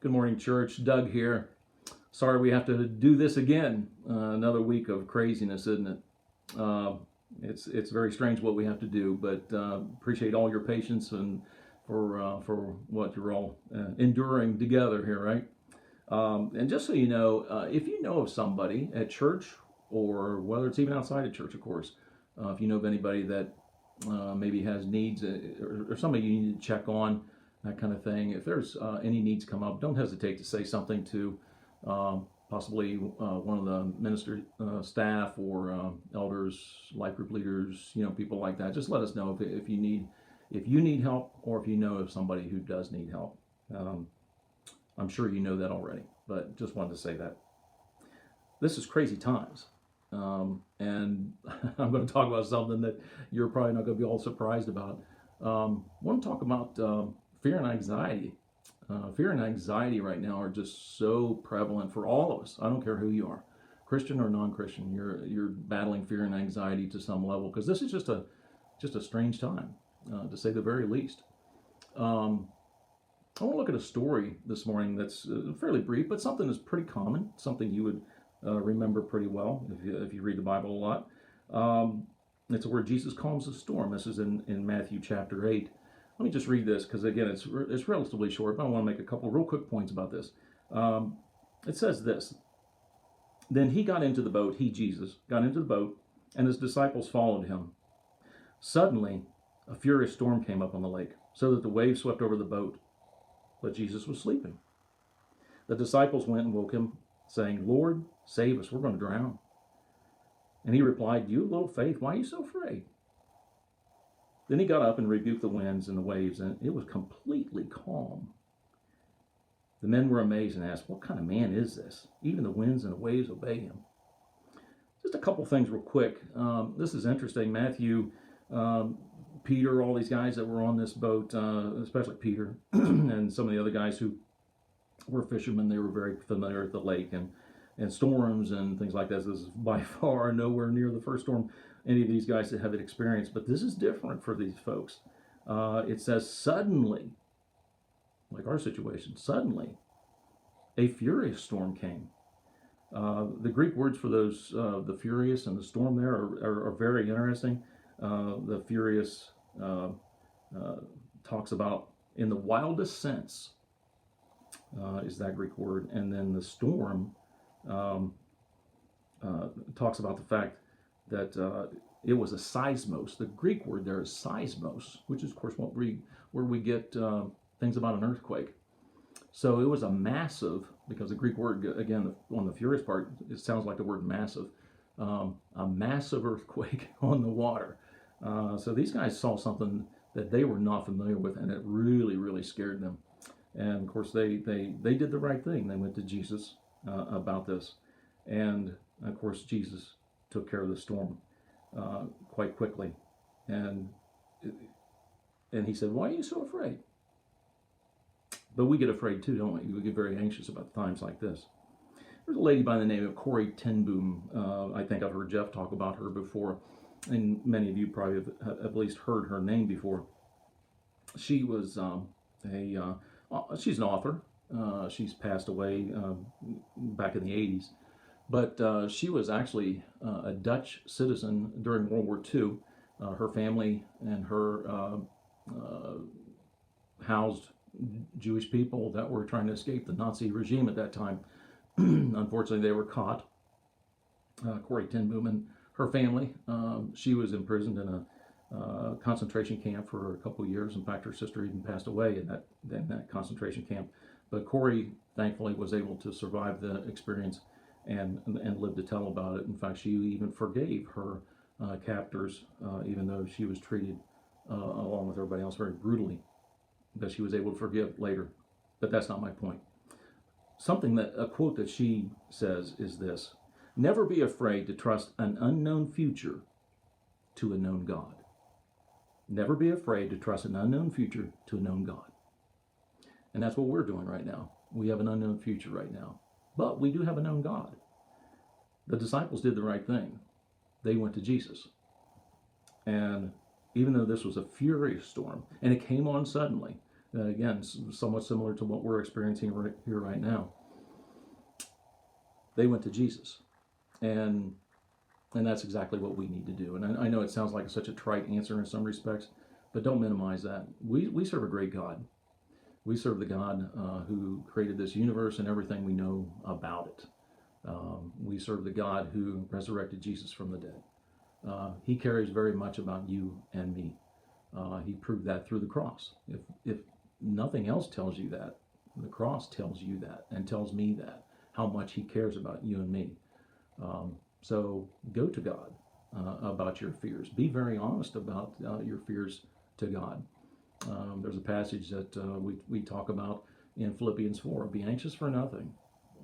Good morning, church. Doug here. Sorry we have to do this again. Another week of craziness, isn't it? It's very strange what we have to do, but appreciate all your patience and for what you're all enduring together here, right? And just so you know, if you know of somebody at church, or whether it's even outside of church, of course, if you know of anybody that maybe has needs or somebody you need to check on, that kind of thing. If there's any needs come up, don't hesitate to say something to possibly one of the minister staff or elders, life group leaders, people like that. Just let us know if you need help, or if you know of somebody who does need help. I'm sure you know that already, but just wanted to say that. This is crazy times. And I'm going to talk about something that you're probably not going to be all surprised about. I want to talk about fear and anxiety. Fear and anxiety right now are just so prevalent for all of us. I don't care who you are, Christian or non-Christian. You're battling fear and anxiety to some level, because this is just a strange time, to say the very least. I want to look at a story this morning that's fairly brief, but something that's pretty common, something you would remember pretty well if you read the Bible a lot. It's where Jesus calms the storm. This is in Matthew chapter 8. Let me just read this, because again, it's relatively short, but I want to make a couple real quick points about this. It says this: Then he got into the boat, Jesus, got into the boat, and his disciples followed him. Suddenly, a furious storm came up on the lake, so that the waves swept over the boat. But Jesus was sleeping. The disciples went and woke him, saying, "Lord, save us, we're going to drown." And he replied, "You little faith, why are you so afraid?" Then he got up and rebuked the winds and the waves, and it was completely calm. The men were amazed and asked, "What kind of man is this? Even the winds and the waves obey him." Just a couple things real quick. This is interesting. Matthew, Peter, all these guys that were on this boat, especially Peter, and some of the other guys who were fishermen, they were very familiar with the lake and storms and things like that. This is by far nowhere near the first storm any of these guys that have it experienced, but this is different for these folks. It says suddenly, like our situation, suddenly a furious storm came. The Greek words for those, the furious and the storm there are very interesting. The furious talks about in the wildest sense, is that Greek word, and then the storm talks about the fact that it was a seismos. The Greek word there is seismos, which is, of course, where we get things about an earthquake. So it was a massive, because the Greek word, again, on the furious part, it sounds like the word massive, a massive earthquake on the water. So these guys saw something that they were not familiar with, and it really, really scared them. And of course, they did the right thing. They went to Jesus about this, and of course, Jesus took care of the storm quite quickly, and he said, "Why are you so afraid?" But we get afraid too, don't we? We get very anxious about times like this. There's a lady by the name of Corrie ten Boom. I think I've heard Jeff talk about her before, and many of you probably have at least heard her name before. She was she's an author. She's passed away back in the 80s. But she was actually a Dutch citizen during World War II. Her family and her housed Jewish people that were trying to escape the Nazi regime at that time. Unfortunately, they were caught. Corrie ten Boom and her family. She was imprisoned in a concentration camp for a couple of years. In fact, her sister even passed away in that concentration camp. But Corrie, thankfully, was able to survive the experience and lived to tell about it. In fact, she even forgave her captors, even though she was treated along with everybody else very brutally. But she was able to forgive later. But that's not my point. A quote that she says is this: "Never be afraid to trust an unknown future to a known God." Never be afraid to trust an unknown future to a known God. And that's what we're doing right now. We have an unknown future right now. But we do have a known God. The disciples did the right thing. They went to Jesus. And even though this was a furious storm, and it came on suddenly, again, somewhat similar to what we're experiencing here right now. They went to Jesus, and that's exactly what we need to do. And I know it sounds like such a trite answer in some respects, but don't minimize that. We serve a great God. We serve the God who created this universe and everything we know about it. We serve the God who resurrected Jesus from the dead. He cares very much about you and me. He proved that through the cross. If nothing else tells you that, the cross tells you that and tells me that, how much he cares about you and me. So go to God about your fears. Be very honest about your fears to God. There's a passage that we talk about in Philippians 4. Be anxious for nothing,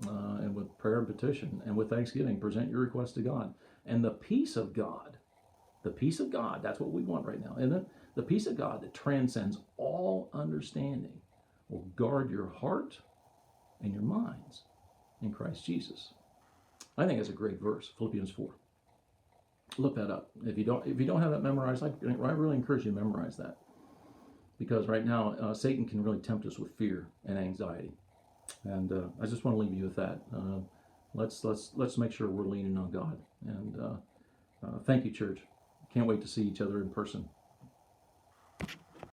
and with prayer and petition and with thanksgiving, present your request to God. And the peace of God, that's what we want right now. And the peace of God that transcends all understanding will guard your heart and your minds in Christ Jesus. I think that's a great verse, Philippians 4. Look that up. If you don't have that memorized, I really encourage you to memorize that. Because right now, Satan can really tempt us with fear and anxiety. And I just want to leave you with that. Let's make sure we're leaning on God. And thank you, church. Can't wait to see each other in person